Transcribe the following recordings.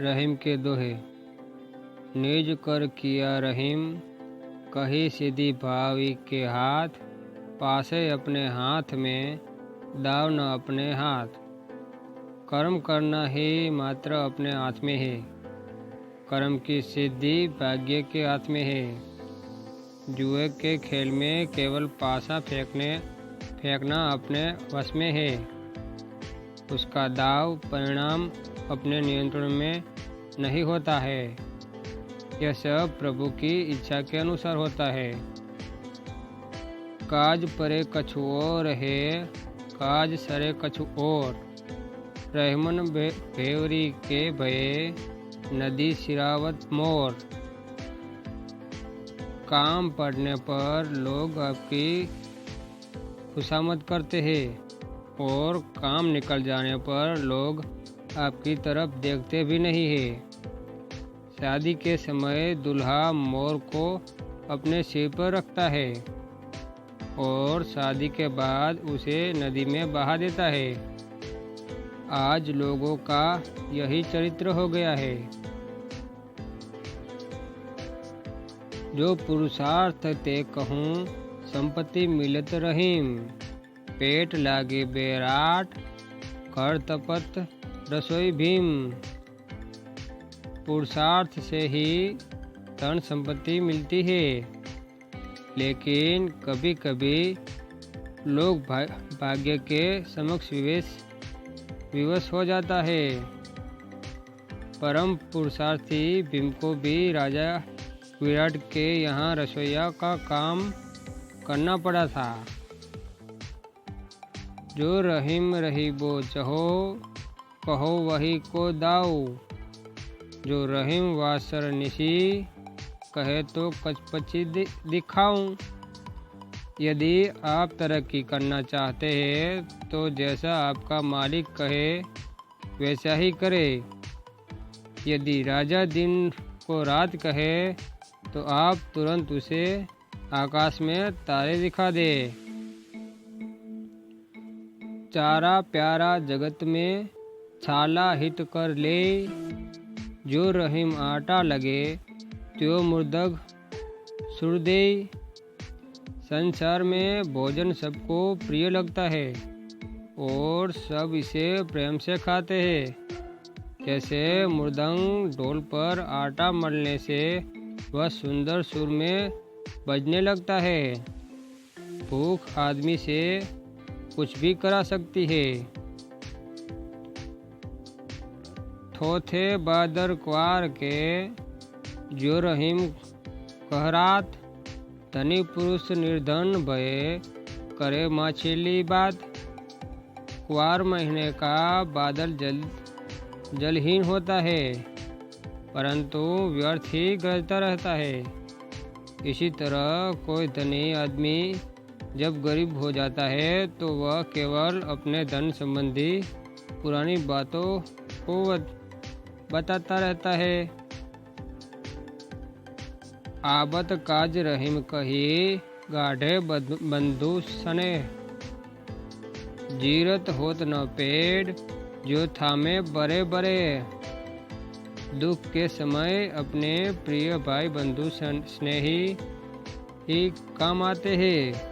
रहीम के दोहे। निज कर किया रहीम, कही सीधी भावी के हाथ, पासे अपने हाथ में, दाव न अपने हाथ। कर्म करना ही मात्र अपने हाथ में है, कर्म की सिद्धि भाग्य के हाथ में है। जुए के खेल में केवल पासा फेंकना अपने वश में है, उसका दाव परिणाम अपने नियंत्रण में नहीं होता है। यह सब प्रभु की इच्छा के अनुसार होता है। काज परे कछु और है, काज सरे कछु और। रहमन भेवरी के भये, नदी सिरावत मोर। काम पड़ने पर लोग आपकी खुशामद करते हैं और काम निकल जाने पर लोग आपकी तरफ देखते भी नहीं है। शादी के समय दूल्हा मोर को अपने सिर पर रखता है और शादी के बाद उसे नदी में बहा देता है। आज लोगों का यही चरित्र हो गया है। जो पुरुषार्थ ते कहूँ, संपत्ति मिलत रहीम। पेट लागे बेराट, घर तपत रसोई भीम। पुरुषार्थ से ही धन संपत्ति मिलती है, लेकिन कभी कभी लोग भाग्य के समक्ष विवश हो जाता है। परम पुरुषार्थी भीम को भी राजा विराट के यहाँ रसोइया का काम करना पड़ा था। जो रहीम रहीबो चहो, कहो वही को दाऊ। जो रहीम वासर निशी, कहे तो कचपची दिखाऊं। यदि आप तरक्की करना चाहते हैं तो जैसा आपका मालिक कहे वैसा ही करे। यदि राजा दिन को रात कहे तो आप तुरंत उसे आकाश में तारे दिखा दे। चारा प्यारा जगत में, छाला हित कर ले। जो रहीम आटा लगे, त्यो मुर्दग सुर दे। संसार में भोजन सबको प्रिय लगता है और सब इसे प्रेम से खाते हैं। जैसे मृदंग ढोल पर आटा मलने से वह सुंदर सुर में बजने लगता है। भूख आदमी से कुछ भी करा सकती है। थोथे बादर क्वार के, जो रहीम कहरात। धनी पुरुष निर्धन भये, करे माछिली बात। क्वार महीने का बादल जलहीन होता है, परंतु व्यर्थ ही गरजता रहता है। इसी तरह कोई धनी आदमी जब गरीब हो जाता है तो वह केवल अपने धन संबंधी पुरानी बातों को बताता रहता है। आबत काज रहीम कही, गाढ़े बंधु सने। जीरत होत न पेड़, जो थामे बड़े बड़े। दुख के समय अपने प्रिय भाई बंधु स्नेही ही काम आते हैं।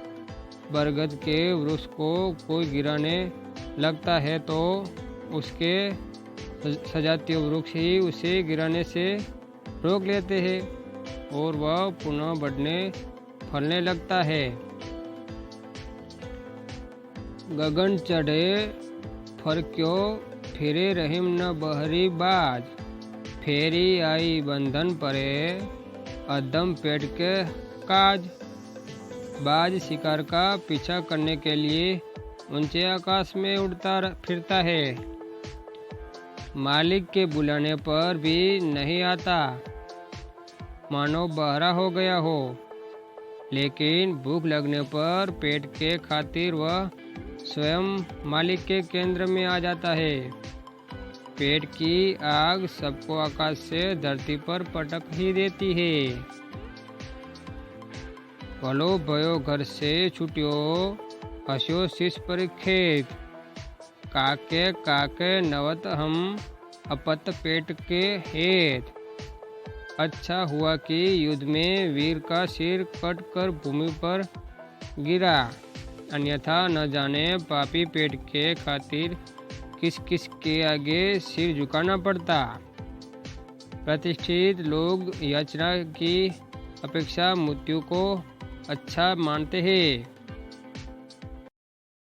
बरगद के वृक्ष को कोई गिराने लगता है तो उसके सजातीय वृक्ष ही उसे गिराने से रोक लेते हैं और वह पुनः बढ़ने फलने लगता है। गगन चढ़े फरक्यो, फिरे रहीम न बहरी बाज। फेरी आई बंधन परे, अदम पेट के काज। बाज शिकार का पीछा करने के लिए ऊंचे आकाश में उड़ता फिरता है, मालिक के बुलाने पर भी नहीं आता, मानो बहरा हो गया हो। लेकिन भूख लगने पर पेट के खातिर वह स्वयं मालिक के केंद्र में आ जाता है। पेट की आग सबको आकाश से धरती पर पटक ही देती है। भलो भयो घर से छुट्यो, हस्यो शीश पर खेत। काके काके नवत हम, अपत पेट के हेत। अच्छा हुआ कि युद्ध में वीर का सिर कट कर भूमि पर गिरा, अन्यथा न जाने पापी पेट के खातिर किस किस के आगे सिर झुकाना पड़ता। प्रतिष्ठित लोग याचना की अपेक्षा मृत्यु को अच्छा मानते हैं।